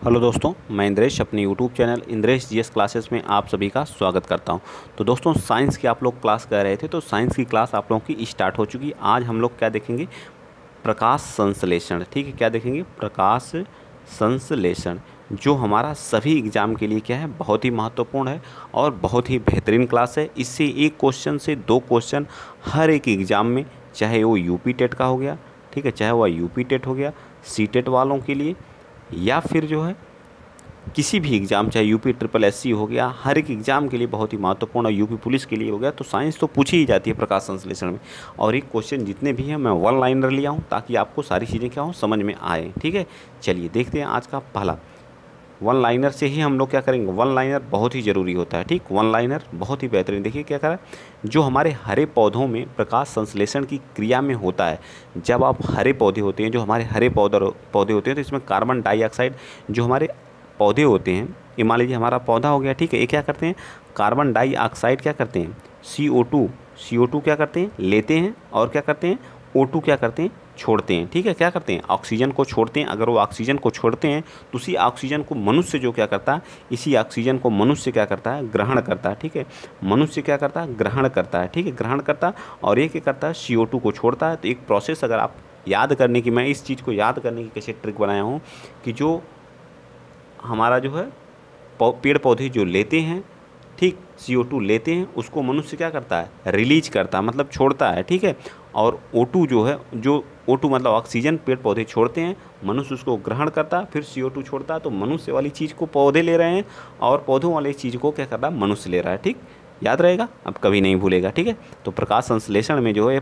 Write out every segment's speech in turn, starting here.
Hello दोस्तों, मैं इंद्रेश अपने YouTube channel Indresh GS classes में आप सभी का स्वागत करता हूं। तो दोस्तों, साइंस की आप लोग क्लास कर रहे थे, तो साइंस की क्लास आप लोगों की स्टार्ट हो चुकी है। आज हम लोग क्या देखेंगे? प्रकाश संश्लेषण। ठीक है, क्या देखेंगे? प्रकाश संश्लेषण, जो हमारा सभी एग्ज़ाम के लिए क्या है, बहुत ही महत्वपूर्ण है और बहुत ही बेहतरीन क्लास है। इससे एक क्वेश्चन से दो क्वेश्चन हर एक एग्ज़ाम में, चाहे वो यूपी टेट का हो गया, ठीक है, चाहे वह यूपी टेट हो गया, सी टेट वालों के लिए, या फिर जो है किसी भी एग्ज़ाम, चाहे यूपी ट्रिपल एससी हो गया, हर एक एग्ज़ाम के लिए बहुत ही महत्वपूर्ण, और यूपी पुलिस के लिए हो गया। तो साइंस तो पूछी ही जाती है प्रकाश संश्लेषण में। और एक क्वेश्चन जितने भी हैं मैं वन लाइनर लिया हूँ, ताकि आपको सारी चीज़ें क्या हो, समझ में आए। ठीक है, चलिए देखते हैं आज का पहला। वन लाइनर से ही हम लोग क्या करेंगे? वन लाइनर बहुत ही ज़रूरी होता है। ठीक, वन लाइनर बहुत ही बेहतरीन। देखिए क्या करा, जो हमारे हरे पौधों में प्रकाश संश्लेषण की क्रिया में होता है। जब आप हरे पौधे होते हैं, जो हमारे हरे पौधे होते हैं, तो इसमें कार्बन डाइऑक्साइड, जो हमारे पौधे होते हैं, ये मान लीजिए हमारा पौधा हो गया, ठीक है, ये क्या करते हैं? कार्बन डाइऑक्साइड क्या करते हैं? CO2 क्या करते हैं? लेते हैं, और क्या करते हैं? O2 क्या करते हैं? छोड़ते हैं। ठीक है, क्या करते हैं? ऑक्सीजन को छोड़ते हैं। अगर वो ऑक्सीजन को छोड़ते हैं, तो उसी ऑक्सीजन को मनुष्य जो क्या करता है, इसी ऑक्सीजन को मनुष्य क्या करता है? ग्रहण करता है। ठीक है, मनुष्य क्या करता है? ग्रहण करता है। ठीक है, ग्रहण करता है, और ये क्या करता है? CO2 को छोड़ता है। तो एक प्रोसेस, अगर आप याद करने की, मैं इस चीज़ को याद करने की कैसे ट्रिक बनाया हूँ कि जो हमारा जो है पेड़ पौधे जो लेते हैं, ठीक, CO2 लेते हैं, उसको मनुष्य क्या करता है? रिलीज करता है, मतलब छोड़ता है। ठीक है, और O2 जो है, जो O2 मतलब ऑक्सीजन पेड़ पौधे छोड़ते हैं, मनुष्य उसको ग्रहण करता है, फिर CO2 छोड़ता है। तो मनुष्य वाली चीज़ को पौधे ले रहे हैं, और पौधों वाली चीज़ को क्या कर रहा है? मनुष्य ले रहा है। ठीक, याद रहेगा, अब कभी नहीं भूलेगा। ठीक है, तो प्रकाश संश्लेषण में जो है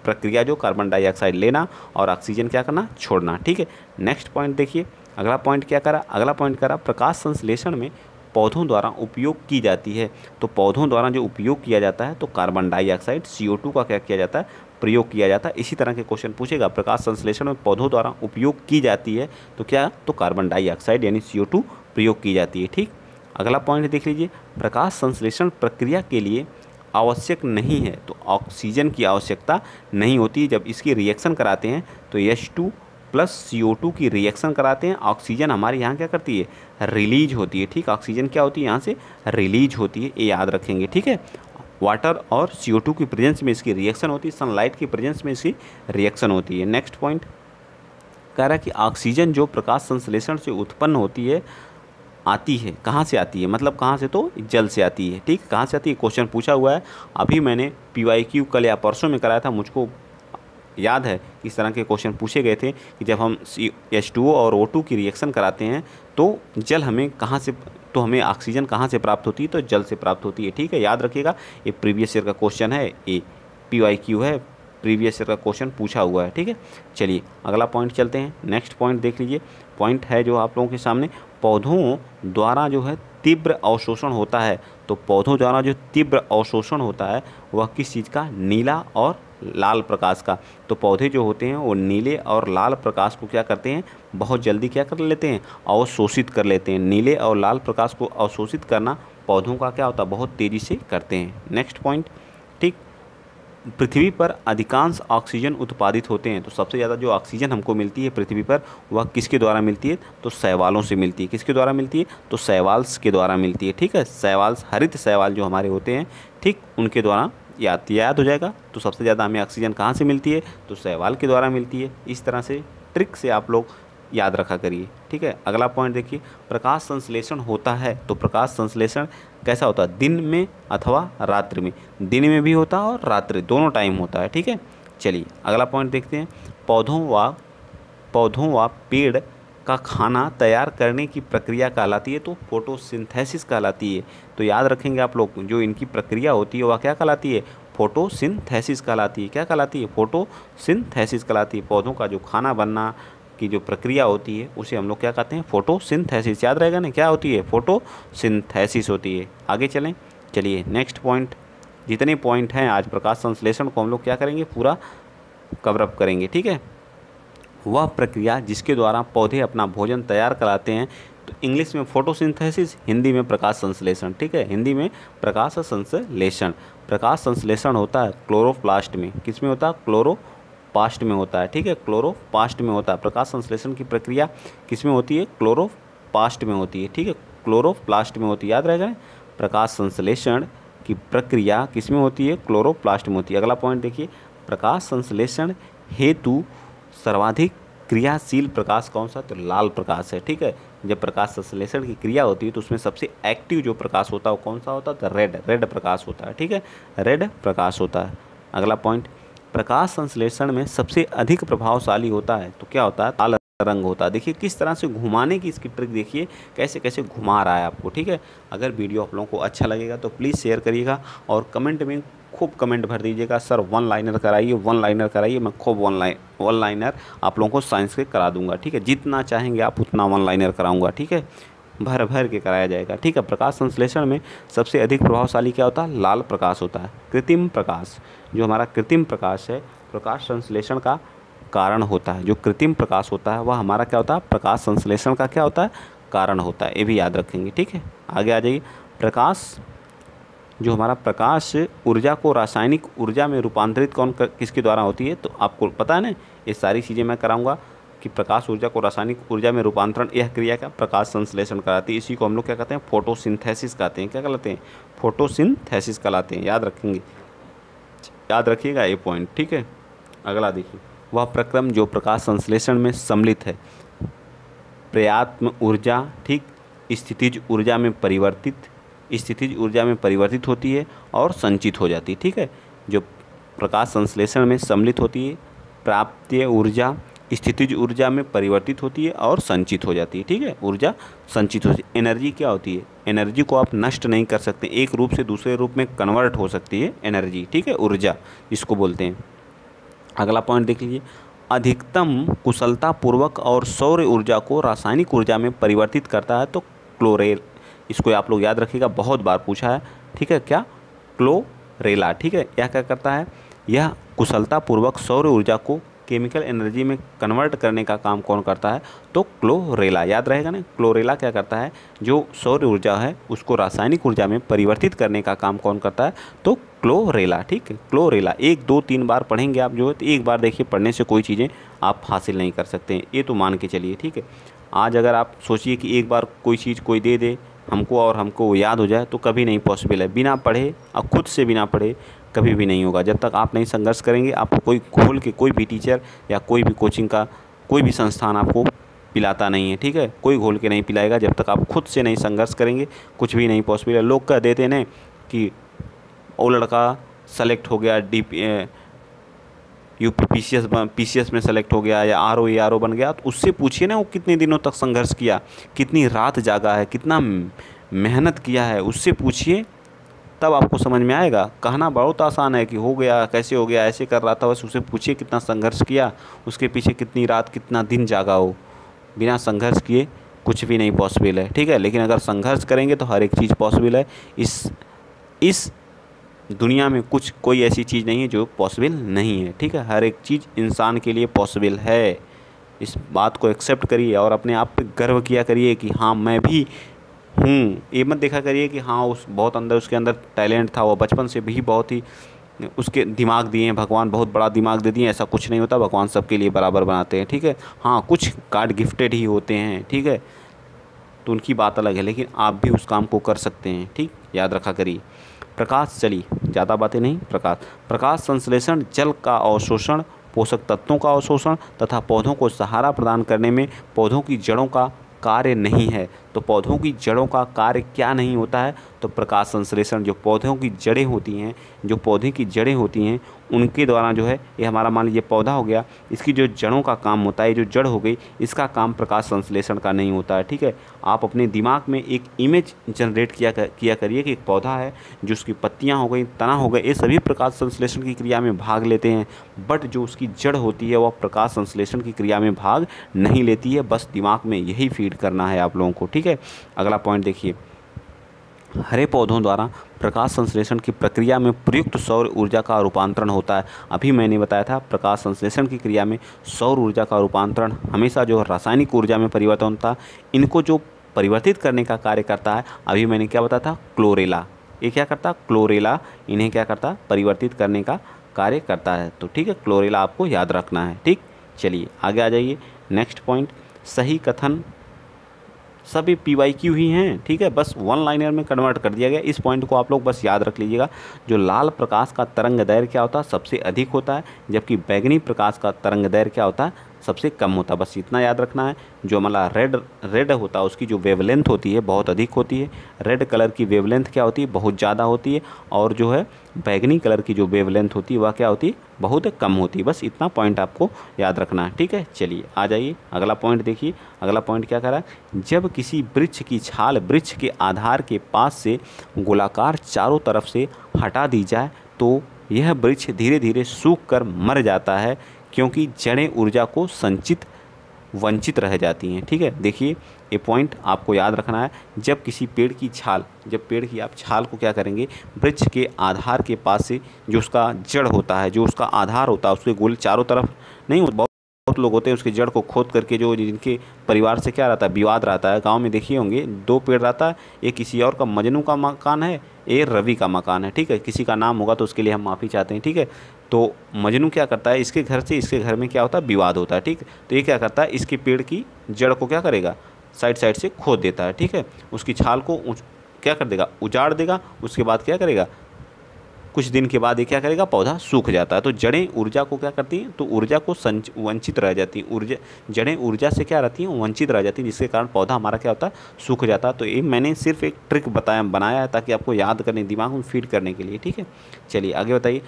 प्रक्रिया, जो कार्बन डाइऑक्साइड लेना और ऑक्सीजन क्या करना? छोड़ना। ठीक है, नेक्स्ट पॉइंट देखिए, अगला पॉइंट क्या करा? अगला पॉइंट करा, प्रकाश संश्लेषण में पौधों द्वारा उपयोग की जाती है। तो पौधों द्वारा जो उपयोग किया जाता है, तो कार्बन डाइऑक्साइड CO2 का क्या किया जाता है? प्रयोग किया जाता है। इसी तरह के क्वेश्चन पूछेगा, प्रकाश संश्लेषण में पौधों द्वारा उपयोग की जाती है, तो क्या? तो कार्बन डाइऑक्साइड यानी CO2 प्रयोग की जाती है। ठीक, अगला पॉइंट देख लीजिए, प्रकाश संश्लेषण प्रक्रिया के लिए आवश्यक नहीं है, तो ऑक्सीजन की आवश्यकता नहीं होती। जब इसकी रिएक्शन कराते हैं, तो H2 प्लस CO2 की रिएक्शन कराते हैं, ऑक्सीजन हमारे यहाँ क्या करती है? रिलीज होती है। ठीक, ऑक्सीजन क्या होती है? यहाँ से रिलीज होती है, ये याद रखेंगे। ठीक है, वाटर और CO2 की प्रेजेंस में इसकी रिएक्शन होती है, सनलाइट की प्रेजेंस में इसकी रिएक्शन होती है। नेक्स्ट पॉइंट कह रहा है कि ऑक्सीजन जो प्रकाश संश्लेषण से उत्पन्न होती है, आती है, कहाँ से आती है? मतलब कहाँ से? तो जल से आती है। ठीक, कहाँ से आती है? क्वेश्चन पूछा हुआ है। अभी मैंने PYQ कल या परसों में कराया था, मुझको याद है इस तरह के क्वेश्चन पूछे गए थे कि जब हम H2O और O2 की रिएक्शन कराते हैं, तो जल हमें कहाँ से, तो हमें ऑक्सीजन कहाँ से प्राप्त होती है? तो जल से प्राप्त होती है। ठीक है, याद रखिएगा, ये प्रीवियस ईयर का क्वेश्चन है, ये PYQ है, प्रीवियस ईयर का क्वेश्चन पूछा हुआ है। ठीक है, चलिए अगला पॉइंट चलते हैं। नेक्स्ट पॉइंट देख लीजिए, पॉइंट है जो आप लोगों के सामने, पौधों द्वारा जो है तीव्र अवशोषण होता है। तो पौधों द्वारा जो तीव्र अवशोषण होता है, वह किस चीज़ का? नीला और लाल प्रकाश का। तो पौधे जो होते हैं, वो नीले और लाल प्रकाश को क्या करते हैं? बहुत जल्दी क्या कर लेते हैं? अवशोषित कर लेते हैं। नीले और लाल प्रकाश को अवशोषित करना पौधों का क्या होता है? बहुत तेज़ी से करते हैं। नेक्स्ट पॉइंट, ठीक, पृथ्वी पर अधिकांश ऑक्सीजन उत्पादित होते हैं। तो सबसे ज़्यादा जो ऑक्सीजन हमको मिलती है पृथ्वी पर, वह किसके द्वारा मिलती है? तो शैवालों से मिलती है। किसके द्वारा मिलती है? तो शैवाल्स के द्वारा मिलती है। ठीक है, शैवाल्स, हरित शैवाल जो हमारे होते हैं, ठीक, उनके द्वारा याद हो जाएगा। तो सबसे ज़्यादा हमें ऑक्सीजन कहाँ से मिलती है? तो शैवाल के द्वारा मिलती है। इस तरह से ट्रिक से आप लोग याद रखा करिए। ठीक है, अगला पॉइंट देखिए, प्रकाश संश्लेषण होता है। तो प्रकाश संश्लेषण कैसा होता है? दिन में अथवा रात्रि में। दिन में भी होता है और रात्रि, दोनों टाइम होता है। ठीक है, चलिए अगला पॉइंट देखते हैं, पौधों व पेड़ का खाना तैयार करने की प्रक्रिया कहलाती है, तो फोटोसिंथेसिस कहलाती है। तो याद रखेंगे आप लोग, जो इनकी प्रक्रिया होती है वह क्या कहलाती है? फोटोसिंथेसिस कहलाती है। क्या कहलाती है? फोटोसिंथेसिस कहलाती है। पौधों का जो खाना बनना की जो प्रक्रिया होती है, उसे हम लोग क्या कहते हैं? फोटोसिंथेसिस। याद रहेगा ना, क्या होती है? फोटोसिंथेसिस होती है। आगे चलें, चलिए नेक्स्ट पॉइंट। जितने पॉइंट हैं आज प्रकाश संश्लेषण को हम लोग क्या करेंगे? पूरा कवरअप करेंगे। ठीक है, वह प्रक्रिया जिसके द्वारा पौधे अपना भोजन तैयार कराते हैं, तो इंग्लिश में फोटोसिंथेसिस, हिंदी में प्रकाश संश्लेषण। ठीक है, हिंदी में प्रकाश संश्लेषण। प्रकाश संश्लेषण होता है क्लोरोप्लास्ट में। किस में होता है? क्लोरोप्लास्ट में होता है। ठीक है, क्लोरोप्लास्ट में होता है। प्रकाश संश्लेषण की प्रक्रिया किस में होती है? क्लोरोप्लास्ट क्लोरोप्लास्ट में होती है, ठीक है, क्लोरोप्लास्ट में होती है, याद रहेगा। प्रकाश संश्लेषण की प्रक्रिया किस में होती है? क्लोरोप्लास्ट में होती है। अगला पॉइंट देखिए, प्रकाश संश्लेषण हेतु सर्वाधिक क्रियाशील प्रकाश कौन सा? तो लाल प्रकाश है, ठीक है। जब प्रकाश संश्लेषण की क्रिया होती है तो उसमें सबसे एक्टिव जो प्रकाश होता है वो कौन सा होता है? तो रेड प्रकाश होता है, ठीक है, रेड प्रकाश होता है। अगला पॉइंट, प्रकाश संश्लेषण में सबसे अधिक प्रभावशाली होता है तो क्या होता है? लाल रंग होता है। देखिए किस तरह से घुमाने की इसकी ट्रिक देखिए, कैसे कैसे घुमा रहा है आपको, ठीक है। अगर वीडियो आप लोगों को अच्छा लगेगा तो प्लीज़ शेयर करिएगा और कमेंट में खूब कमेंट भर दीजिएगा, सर वन लाइनर कराइए। मैं खूब वन लाइनर आप लोगों को साइंस के करा दूंगा, ठीक है। जितना चाहेंगे आप उतना वन लाइनर कराऊंगा, ठीक है, भर भर के कराया जाएगा, ठीक है। प्रकाश संश्लेषण में सबसे अधिक प्रभावशाली क्या होता है? लाल प्रकाश होता है। कृत्रिम प्रकाश, जो हमारा कृत्रिम प्रकाश है, प्रकाश संश्लेषण का कारण होता है। जो कृत्रिम प्रकाश होता है वह हमारा क्या होता है? प्रकाश संश्लेषण का क्या होता है? कारण होता है। ये भी याद रखेंगे, ठीक है। आगे आ जाइए, प्रकाश, जो हमारा प्रकाश ऊर्जा को रासायनिक ऊर्जा में रूपांतरित किसके द्वारा होती है? तो आपको पता है ना, ये सारी चीज़ें मैं कराऊंगा कि प्रकाश ऊर्जा को रासायनिक ऊर्जा में रूपांतरण, यह क्रिया का प्रकाश संश्लेषण कराती है। इसी को हम लोग क्या कहते हैं? फोटोसिंथेसिस कहते हैं। क्या कहलाते हैं? फोटोसिंथेसिस कहलाते हैं, याद रखेंगे, याद रखिएगा ये पॉइंट, ठीक है। अगला देखिए, वह प्रक्रम जो प्रकाश संश्लेषण में सम्मिलित है, पर्यात्म ऊर्जा, ठीक, स्थितिज ऊर्जा में परिवर्तित होती है और संचित हो जाती है, ठीक है। जो प्रकाश संश्लेषण में सम्मिलित होती है, प्राप्य ऊर्जा स्थितिज ऊर्जा में परिवर्तित होती है और संचित हो जाती है, ठीक है। ऊर्जा संचित होती है। एनर्जी क्या होती है? एनर्जी को आप नष्ट नहीं कर सकते, एक रूप से दूसरे रूप में कन्वर्ट हो सकती है एनर्जी, ठीक है, ऊर्जा इसको बोलते हैं। अगला पॉइंट देख लीजिए, अधिकतम कुशलतापूर्वक और सौर ऊर्जा को रासायनिक ऊर्जा में परिवर्तित करता है तो क्लोरेल, इसको आप लोग याद रखिएगा, बहुत बार पूछा है, ठीक है। क्या? क्लोरेला, ठीक है। यह क्या करता है? यह कुशलतापूर्वक सौर ऊर्जा को केमिकल एनर्जी में कन्वर्ट करने का काम कौन करता है? तो क्लोरेला, याद रहेगा ना। क्लोरेला क्या करता है? जो सौर ऊर्जा है उसको रासायनिक ऊर्जा में परिवर्तित करने का काम कौन करता है? तो क्लोरेला, ठीक है, क्लोरेला। 1 2 3 बार पढ़ेंगे आप, जो है तो एक बार देखिए, पढ़ने से कोई चीज़ें आप हासिल नहीं कर सकते हैं, ये तो मान के चलिए, ठीक है। आज अगर आप सोचिए कि एक बार कोई चीज़ कोई दे दे हमको और हमको वो याद हो जाए, तो कभी नहीं पॉसिबल है। बिना पढ़े और खुद से बिना पढ़े कभी भी नहीं होगा। जब तक आप नहीं संघर्ष करेंगे, आपको कोई खोल के, कोई भी टीचर या कोई भी कोचिंग का कोई भी संस्थान आपको पिलाता नहीं है, ठीक है। कोई घोल के नहीं पिलाएगा जब तक आप खुद से नहीं संघर्ष करेंगे, कुछ भी नहीं पॉसिबल है। लोग कह देते हैं कि वो लड़का सेलेक्ट हो गया यूपी पीसीएस में सेलेक्ट हो गया या आरओ बन गया, तो उससे पूछिए ना वो कितने दिनों तक संघर्ष किया, कितनी रात जागा है, कितना मेहनत किया है, उससे पूछिए, तब आपको समझ में आएगा। कहना बहुत आसान है कि हो गया, कैसे हो गया, ऐसे कर रहा था, बस उसे पूछिए कितना संघर्ष किया, उसके पीछे कितनी रात कितना दिन जागा हो। बिना संघर्ष किए कुछ भी नहीं पॉसिबल है, ठीक है। लेकिन अगर संघर्ष करेंगे तो हर एक चीज़ पॉसिबल है। इस दुनिया में कोई ऐसी चीज़ नहीं है जो पॉसिबल नहीं है, ठीक है। हर एक चीज़ इंसान के लिए पॉसिबल है। इस बात को एक्सेप्ट करिए और अपने आप पे गर्व किया करिए कि हाँ मैं भी हूँ। ये मत देखा करिए कि हाँ उसके अंदर टैलेंट था, वो बचपन से भी बहुत ही उसके दिमाग दिए हैं भगवान, बहुत बड़ा दिमाग दे दिए, ऐसा कुछ नहीं होता। भगवान सबके लिए बराबर बनाते हैं, ठीक है। हाँ कुछ गॉड गिफ्टेड ही होते हैं, ठीक है, तो उनकी बात अलग है, लेकिन आप भी उस काम को कर सकते हैं, ठीक, याद रखा करिए। प्रकाश, चलिए ज़्यादा बातें नहीं। प्रकाश संश्लेषण जल का अवशोषण, पोषक तत्वों का अवशोषण तथा पौधों को सहारा प्रदान करने में पौधों की जड़ों का कार्य नहीं है। तो पौधों की जड़ों का कार्य क्या नहीं होता है? तो प्रकाश संश्लेषण, जो पौधों की जड़ें होती हैं, जो पौधे की जड़ें होती हैं उनके द्वारा जो है, ये हमारा मान लीजिए पौधा हो गया, इसकी जो जड़ों का काम होता है, जो जड़ हो गई, इसका काम प्रकाश संश्लेषण का नहीं होता है, ठीक है। आप अपने दिमाग में एक इमेज जनरेट किया करिए कि एक पौधा है, जो उसकी पत्तियाँ हो गई, तना हो गए, ये सभी प्रकाश संश्लेषण की क्रिया में भाग लेते हैं, बट जो उसकी जड़ होती है वह प्रकाश संश्लेषण की क्रिया में भाग नहीं लेती है। बस दिमाग में यही फीड करना है आप लोगों को, ठीक है। अगला पॉइंट देखिए, हरे पौधों द्वारा प्रकाश संश्लेषण की प्रक्रिया में प्रयुक्त सौर ऊर्जा का रूपांतरण होता है। अभी मैंने बताया था प्रकाश संश्लेषण की क्रिया में सौर ऊर्जा का रूपांतरण हमेशा जो रासायनिक ऊर्जा में परिवर्तन होता है, इनको जो परिवर्तित करने का कार्य करता है, अभी मैंने क्या बताया था? क्लोरेला। ये क्या करता? क्लोरेला इन्हें क्या करता? परिवर्तित करने का कार्य करता है। तो ठीक है, क्लोरेला आपको याद रखना है, ठीक। चलिए आगे आ जाइए। नेक्स्ट पॉइंट, सभी PYQ ही हैं, ठीक है, बस वन लाइनर में कन्वर्ट कर दिया गया। इस पॉइंट को आप लोग बस याद रख लीजिएगा। जो लाल प्रकाश का तरंग दैर्घ्य क्या होता है, सबसे अधिक होता है, जबकि बैंगनी प्रकाश का तरंग दैर्घ्य क्या होता है, सबसे कम होता है। बस इतना याद रखना है। जो हमारा रेड होता है उसकी जो वेवलेंथ होती है बहुत अधिक होती है, रेड कलर की वेवलेंथ क्या होती है, बहुत ज़्यादा होती है, और जो है बैंगनी कलर की जो वेवलेंथ होती है वह क्या होती है, बहुत कम होती है। बस इतना पॉइंट आपको याद रखना है, ठीक है। चलिए आ जाइए अगला पॉइंट देखिए। अगला पॉइंट क्या कह रहा है, जब किसी वृक्ष की छाल वृक्ष के आधार के पास से गोलाकार चारों तरफ से हटा दी जाए तो यह वृक्ष धीरे धीरे सूख कर मर जाता है, क्योंकि जड़ें ऊर्जा को संचित वंचित रह जाती हैं, ठीक है। देखिए ये पॉइंट आपको याद रखना है। जब किसी पेड़ की छाल, जब पेड़ की आप छाल को क्या करेंगे, वृक्ष के आधार के पास से जो उसका जड़ होता है, जो उसका आधार होता है, उसके गोल चारों तरफ नहीं, बहुत लोग होते हैं उसके जड़ को खोद करके, जो जिनके परिवार से क्या रहता है, विवाद रहता है। गांव में देखिए होंगे, दो पेड़ रहता है, एक किसी और का, मजनू का मकान है, एक रवि का मकान है, ठीक है। किसी का नाम होगा तो उसके लिए हम माफ़ी चाहते हैं, ठीक है। तो मजनू क्या करता है, इसके घर से इसके घर में क्या होता है, विवाद होता है, ठीक है। तो ये क्या करता है, इसके पेड़ की जड़ को क्या करेगा, साइड साइड से खोद देता है, ठीक है। उसकी छाल को क्या कर देगा, उजाड़ देगा। उसके बाद क्या करेगा, कुछ दिन के बाद ये क्या करेगा, पौधा सूख जाता है। तो जड़ें ऊर्जा को क्या करती हैं, तो ऊर्जा को वंचित रह जाती हैं। जड़ें ऊर्जा से क्या रहती हैं, वंचित रह जाती हैं, जिसके कारण पौधा हमारा क्या होता है, सूख जाता है। तो ये मैंने सिर्फ एक ट्रिक बनाया है ताकि आपको याद करने, दिमाग में फीड करने के लिए, ठीक है। चलिए आगे बताइए।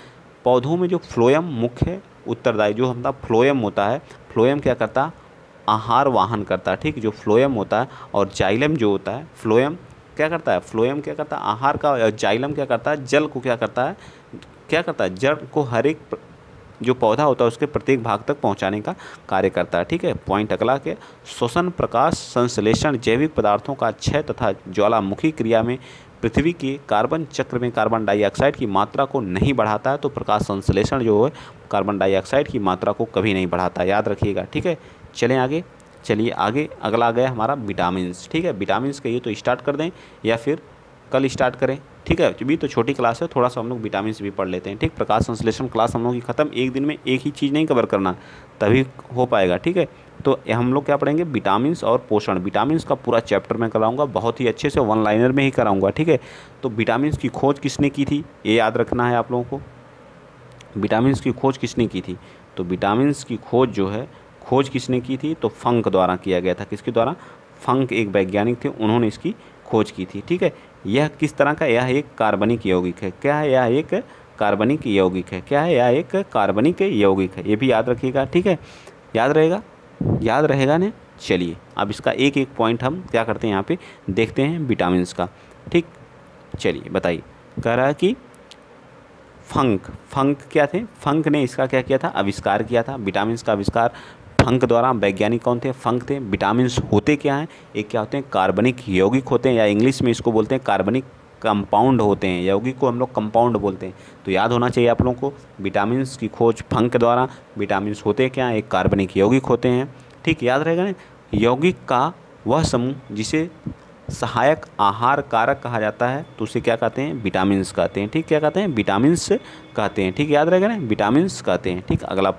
पौधों में जो फ्लोएम मुख्य उत्तरदायी, जो हमारा फ्लोएम होता है, फ्लोएम क्या करता है, आहार वाहन करता है, ठीक। जो फ्लोएम होता है, और जाइलम जो होता है, फ्लोएम क्या करता है, फ्लोएम क्या करता है, आहार का, और जाइलम क्या करता है, जल को क्या करता है, जड़ को हर एक जो पौधा होता है उसके प्रत्येक भाग तक पहुंचाने का कार्य करता है, ठीक है। पॉइंट अगला के, श्वसन, प्रकाश संश्लेषण, जैविक पदार्थों का क्षय तथा ज्वालामुखी क्रिया में पृथ्वी के कार्बन चक्र में कार्बन डाइऑक्साइड की मात्रा को नहीं बढ़ाता है। तो प्रकाश संश्लेषण जो है कार्बन डाइऑक्साइड की मात्रा को कभी नहीं बढ़ाता, याद रखिएगा, ठीक है। चलें आगे। चलिए आगे अगला आ गया हमारा विटामिन्स, ठीक है। विटामिन्स का ये तो स्टार्ट कर दें या फिर कल स्टार्ट करें, ठीक है। अभी तो छोटी क्लास है, थोड़ा सा हम लोग विटामिन्स भी पढ़ लेते हैं, ठीक। प्रकाश संश्लेषण क्लास हम लोग की ख़त्म, एक दिन में एक ही चीज़ नहीं कवर करना, तभी हो पाएगा, ठीक है। तो हम लोग क्या पढ़ेंगे, विटामिन्स और पोषण। विटामिन्स का पूरा चैप्टर मैं कराऊंगा, बहुत ही अच्छे से वन लाइनर में ही कराऊंगा, ठीक है। तो विटामिन्स की खोज किसने की थी, ये याद रखना है आप लोगों को। विटामिन्स की खोज किसने की थी, तो विटामिन्स की खोज जो है, खोज किसने की थी, तो फंक द्वारा किया गया था। किसके द्वारा, फंक एक वैज्ञानिक थे, उन्होंने इसकी खोज की थी, ठीक है। यह किस तरह का, यह एक कार्बनिक यौगिक है। क्या है, यह एक कार्बनिक यौगिक है। क्या है, यह एक कार्बनिक यौगिक है। ये भी याद रखिएगा, ठीक है। याद रहेगा, याद रहेगा ना। चलिए अब इसका एक एक पॉइंट हम क्या करते हैं, यहाँ पे देखते हैं विटामिन्स का, ठीक। चलिए बताइए, कह रहा है कि फंक क्या थे, फंक ने इसका क्या किया था, आविष्कार किया था। विटामिन्स का आविष्कार फंक द्वारा, वैज्ञानिक कौन थे, फंक थे। विटामिन्स होते क्या हैं, एक क्या होते हैं, कार्बनिक यौगिक होते हैं, या इंग्लिश में इसको बोलते हैं कार्बनिक कंपाउंड होते हैं। यौगिक को हम लोग कंपाउंड बोलते हैं। तो याद होना चाहिए आप लोगों को, विटामिन्स की खोज फंक द्वारा। विटामिन्स होते क्या हैं, एक कार्बनिक यौगिक होते हैं, ठीक, याद रहेगा ना। यौगिक का वह समूह जिसे सहायक आहार कारक कहा जाता है, तो उसे क्या कहते हैं, विटामिन्स कहते हैं, ठीक। क्या कहते हैं, विटामिन्स कहते हैं, ठीक, याद रहेगा ना, विटामिन्स कहते हैं, ठीक। अगला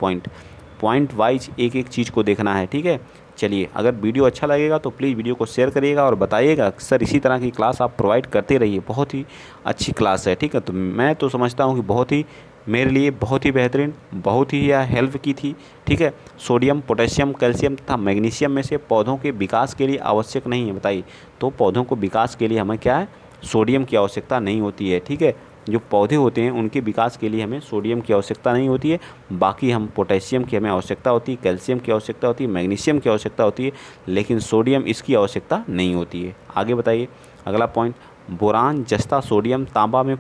पॉइंट वाइज एक एक चीज़ को देखना है, ठीक है। चलिए अगर वीडियो अच्छा लगेगा तो प्लीज़ वीडियो को शेयर करिएगा और बताइएगा सर इसी तरह की क्लास आप प्रोवाइड करते रहिए, बहुत ही अच्छी क्लास है, ठीक है। तो मैं तो समझता हूँ कि बहुत ही मेरे लिए बहुत ही बेहतरीन, बहुत ही यह हेल्प की थी, ठीक है। सोडियम, पोटेशियम, कैल्शियम तथा मैग्नीशियम में से पौधों के विकास के लिए आवश्यक नहीं है, बताइए। तो पौधों को विकास के लिए हमें क्या है, सोडियम की आवश्यकता नहीं होती है, ठीक है। जो पौधे होते हैं उनके विकास के लिए हमें सोडियम की आवश्यकता नहीं होती है। बाकी हम पोटेशियम की हमें आवश्यकता होती है, कैल्शियम की आवश्यकता होती है, मैग्नीशियम की आवश्यकता होती है, लेकिन सोडियम इसकी आवश्यकता नहीं होती है। आगे बताइए अगला पॉइंट, बोरान, जस्ता, सोडियम, तांबा में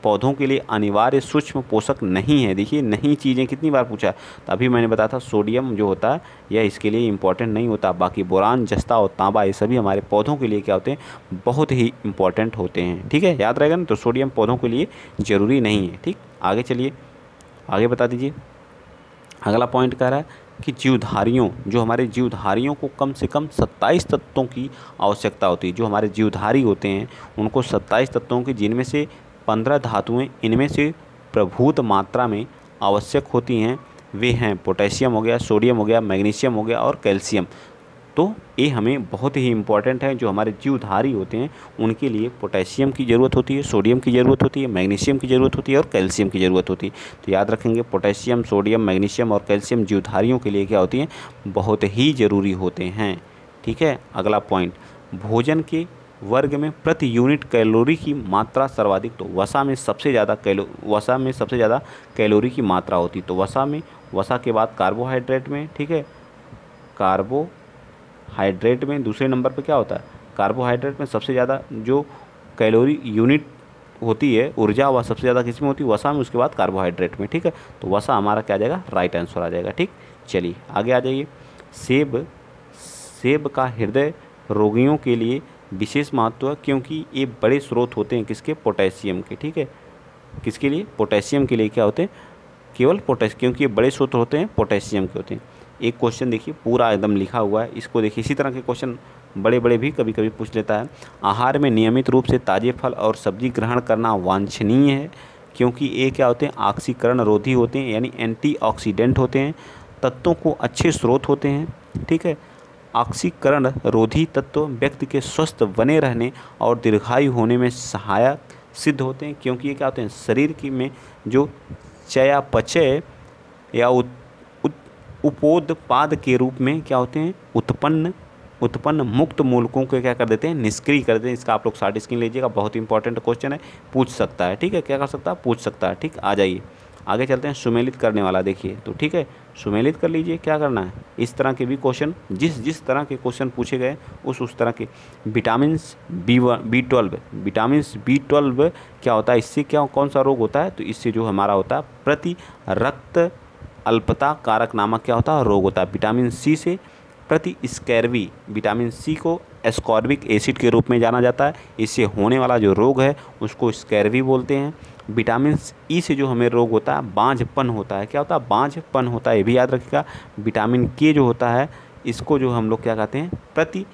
पौधों के लिए अनिवार्य सूक्ष्म पोषक नहीं है। देखिए नहीं चीज़ें कितनी बार पूछा, तो अभी मैंने बताया था सोडियम जो होता है यह इसके लिए इम्पॉर्टेंट नहीं होता। बाकी बोरान, जस्ता और तांबा ये सभी हमारे पौधों के लिए क्या होते हैं, बहुत ही इम्पॉर्टेंट होते हैं, ठीक है, याद रहेगा ना। तो सोडियम पौधों के लिए ज़रूरी नहीं है, ठीक। आगे चलिए, आगे बता दीजिए। अगला पॉइंट कह रहा है कि जीवधारियों, जो हमारे जीवधारियों को कम से कम 27 तत्वों की आवश्यकता होती है। जो हमारे जीवधारी होते हैं उनको 27 तत्वों की, जिनमें से 15 धातुएं इनमें से प्रभुत मात्रा में आवश्यक होती हैं। वे हैं पोटेशियम हो गया, सोडियम हो गया, मैग्नीशियम हो गया और कैल्शियम। तो ये हमें बहुत ही इम्पॉर्टेंट है। जो हमारे जीवधारी होते हैं उनके लिए पोटेशियम की ज़रूरत होती है, सोडियम की ज़रूरत होती है, मैग्नीशियम की ज़रूरत होती है और कैल्शियम की ज़रूरत होती है। तो याद रखेंगे, पोटेशियम, सोडियम, मैग्नीशियम और कैल्शियम जीवधारियों के लिए क्या होती हैं, बहुत ही ज़रूरी होते हैं। ठीक है, अगला पॉइंट, भोजन के वर्ग में प्रति यूनिट कैलोरी की मात्रा सर्वाधिक। तो वसा में सबसे ज़्यादा कैलोरी की मात्रा होती है। तो वसा के बाद कार्बोहाइड्रेट में, ठीक है, कार्बोहाइड्रेट में दूसरे नंबर पे क्या होता है, कार्बोहाइड्रेट में सबसे ज़्यादा जो कैलोरी यूनिट होती है, ऊर्जा, वह सबसे ज़्यादा किस में होती है, वसा में, उसके बाद कार्बोहाइड्रेट में। ठीक है, तो वसा हमारा क्या आ जाएगा, राइट आंसर आ जाएगा। ठीक, चलिए आगे आ जाइए। सेब का हृदय रोगियों के लिए विशेष महत्व है क्योंकि ये बड़े स्रोत होते हैं किसके, पोटेशियम के। ठीक है, किसके लिए, पोटेशियम के लिए क्या होते हैं, केवल पोटेशियम, क्योंकि ये बड़े स्रोत होते हैं पोटेशियम के होते हैं। एक क्वेश्चन देखिए पूरा एकदम लिखा हुआ है, इसको देखिए। इसी तरह के क्वेश्चन बड़े भी कभी कभी पूछ लेता है। आहार में नियमित रूप से ताज़े फल और सब्जी ग्रहण करना वांछनीय है क्योंकि ये क्या होते हैं, ऑक्सीकरण रोधी होते हैं, यानी एंटीऑक्सीडेंट होते हैं, तत्वों को अच्छे स्रोत होते हैं। ठीक है, ऑक्सीकरण रोधी तत्व व्यक्ति के स्वस्थ बने रहने और दीर्घायु होने में सहायक सिद्ध होते हैं क्योंकि ये क्या होते हैं, शरीर की में जो चयापचय या उपोत्पाद के रूप में क्या होते हैं, उत्पन्न मुक्त मूलकों को क्या कर देते हैं, निष्क्रिय कर देते हैं। इसका आप लोग शॉर्ट स्क्रीन लीजिएगा, बहुत इंपॉर्टेंट क्वेश्चन है, पूछ सकता है। ठीक है, क्या कर सकता है, पूछ सकता है। ठीक, आ जाइए आगे चलते हैं। सुमेलित करने वाला देखिए, तो ठीक है, सुमेलित कर लीजिए। क्या करना है, इस तरह के भी क्वेश्चन, जिस तरह के क्वेश्चन पूछे गए उस तरह के। विटामिन B12 क्या होता है, इससे क्या कौन सा रोग होता है, तो इससे जो हमारा होता है प्रति रक्त अल्पता कारक नामक क्या होता है, रोग होता है। विटामिन सी से प्रति स्कैर्वी, विटामिन सी को एस्कॉर्बिक एसिड के रूप में जाना जाता है। इससे होने वाला जो रोग है उसको स्कैर्वी बोलते हैं। विटामिन ई से जो हमें रोग होता है, बांझपन होता है। क्या होता है, बांझपन होता है, ये भी याद रखिएगा। विटामिन के जो होता है, इसको जो हम लोग क्या कहते हैं, प्रति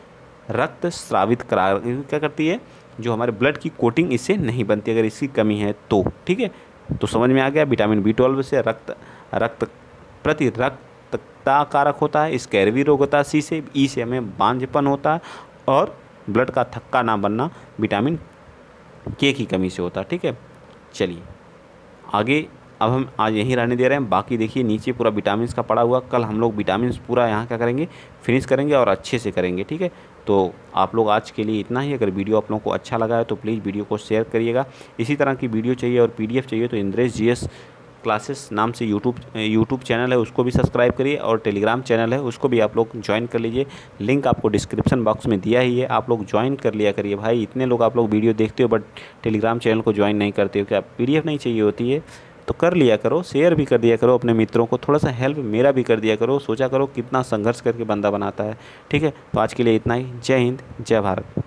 रक्त स्रावित करा, क्या करती है, जो हमारे ब्लड की कोटिंग इससे नहीं बनती अगर इसकी कमी है तो। ठीक है, तो समझ में आ गया। विटामिन B12 से प्रति रक्तता कारक होता है, स्कैर्वी रोग होता है। सी से, ई से हमें बांझपन होता है और ब्लड का थक्का ना बनना विटामिन के की कमी से होता है। ठीक है, चलिए आगे, अब हम आज यहीं रहने दे रहे हैं। बाकी देखिए नीचे पूरा विटामिन्स का पड़ा हुआ, कल हम लोग विटामिन्स पूरा यहाँ क्या करेंगे, फिनिश करेंगे और अच्छे से करेंगे। ठीक है, तो आप लोग आज के लिए इतना ही। अगर वीडियो आप लोगों को अच्छा लगा है तो प्लीज़ वीडियो को शेयर करिएगा। इसी तरह की वीडियो चाहिए और PDF चाहिए तो इंद्रेश GS क्लासेस नाम से यूट्यूब चैनल है, उसको भी सब्सक्राइब करिए और टेलीग्राम चैनल है, उसको भी आप लोग ज्वाइन कर लीजिए। लिंक आपको डिस्क्रिप्शन बॉक्स में दिया ही है, आप लोग ज्वाइन कर लिया करिए। भाई इतने लोग आप लोग वीडियो देखते हो बट टेलीग्राम चैनल को ज्वाइन नहीं करते हो, क्या PDF नहीं चाहिए होती है, तो कर लिया करो, शेयर भी कर दिया करो अपने मित्रों को, थोड़ा सा हेल्प मेरा भी कर दिया करो। सोचा करो कितना संघर्ष करके बंदा बनाता है। ठीक है, तो आज के लिए इतना ही। जय हिंद, जय भारत।